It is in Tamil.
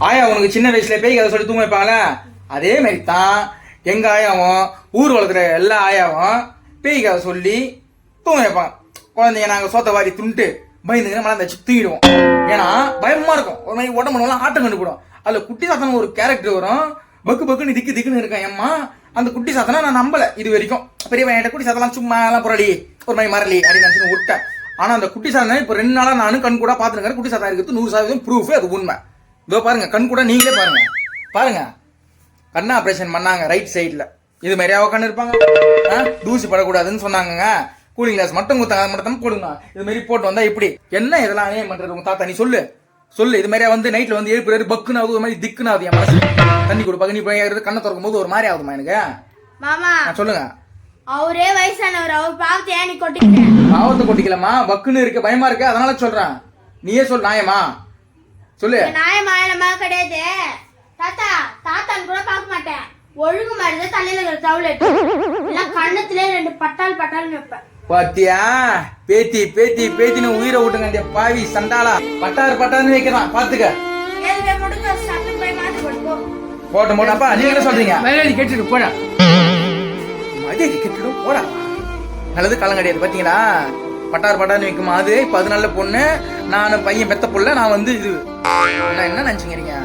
ஆயா உனக்கு சின்ன வயசுல பேய் கதை சொல்லி தூங்க வைப்பாங்களே அதே மாதிரி தான் எங்க ஆயாவும் ஊர் வளர்க்குற எல்லா ஆயாவும் பேய் கதை சொல்லி தூங்க வைப்பாங்க. குழந்தைங்க நாங்க சோத்த வாரி துண்டு பயந்துங்க மழை வச்சு தூங்கிடுவோம். ஏன்னா பயமா இருக்கும், ஒரு மாதிரி உடம்புலாம் ஆட்டம் கண்டுபிடும். அதுல குட்டி சாத்தன ஒரு கேரக்டர் வரும், பக்கு பக்குன்னு திக்கு திக்குன்னு இருக்கேன் ஏம்மா. அந்த குட்டி சாத்தனை நான் நம்பல இது வரைக்கும். பெரிய என்கிட்ட குட்டி சாத்தலாம் சும்மா எல்லாம் புரளி ஒரு மாதிரி மரளி அப்படின்னு நினைச்சு விட்டேன். ஆனா அந்த குட்டி சாத்தனை இப்ப 2 நாளா நானும் கண் கூட பாத்துருக்கேன். குட்டி சாத்தனை இருக்கிறது 100% ப்ரூஃப், அது உண்மை. இதோ பாருங்க, கண் கூட நீங்களே பாருங்க. பாருங்க, கண்ணு ஆபரேஷன் பண்ணாங்க ரைட் சைட்ல. இது மாதிரியா கண்ணு இருப்பாங்க? தூசி படக்கூடாதுன்னு சொன்னாங்க. கூலிங் கிளாஸ் மட்டும் மட்டும் போடுங்க. இது மாதிரி போட்டு வந்தா இப்படி என்ன இதெல்லாம் ஏன் பண்றது உங்க தாத்தா? நீ சொல்லு சொல்லு. இது மாதிரியா வந்து நைட்ல வந்து எழுப்புறாரு, பக்குன்னு ஆகுது, ஒரு மாதிரி திக்குன்னு ஆகுது என் மனசு. தண்ணி கொடுப்பாங்க, நீ போய் கண்ணை திறக்கும் போது ஒரு மாதிரி ஆகுதுமா எனக்கு. மாமா சொல்லுங்க. அவரே வயசானவர், அவர் பாவத்தை ஏன் நீ கொட்டிக்கிறேன்? பாவத்தை கொட்டிக்கலமா, பக்குன்னு இருக்கு, பயமா இருக்கு, அதனால சொல்றேன். நீயே சொல் நாயமா, சொல்லு. நாயமா இல்லமா கிடையாது தாத்தா. தாத்தான்னு கூட பார்க்க மாட்டேன். ஒழுங்கு மாதிரி தலையில இருக்கிற டவுலெட் எல்லாம் கண்ணத்துல 2 பட்டால் பட்டால்னு வைப்பேன். பாத்தியா, பேத்தி பேத்தி பேத்தின்னு உயிரை விட்டுங்க இந்த பாவி சண்டாளா. பட்டார் பட்டார்னு வைக்கிறான் பாத்துக்க. போட்ட போட்டப்பா நீங்க என்ன சொல்றீங்க? மரியாதை கேட்டுட்டு போடா. மரியாதை கேட்டுடும் போடா. நல்லது காலம் கிடையாது பாத்தீங்களா? பட்டார் பட்டார்னு வைக்குமா அது. இப்ப அது நல்ல பொண்ணு, நான் பையன் பெத்த புள்ள, நான் வந்து இது என்ன நினைச்சுக்கிறீங்க?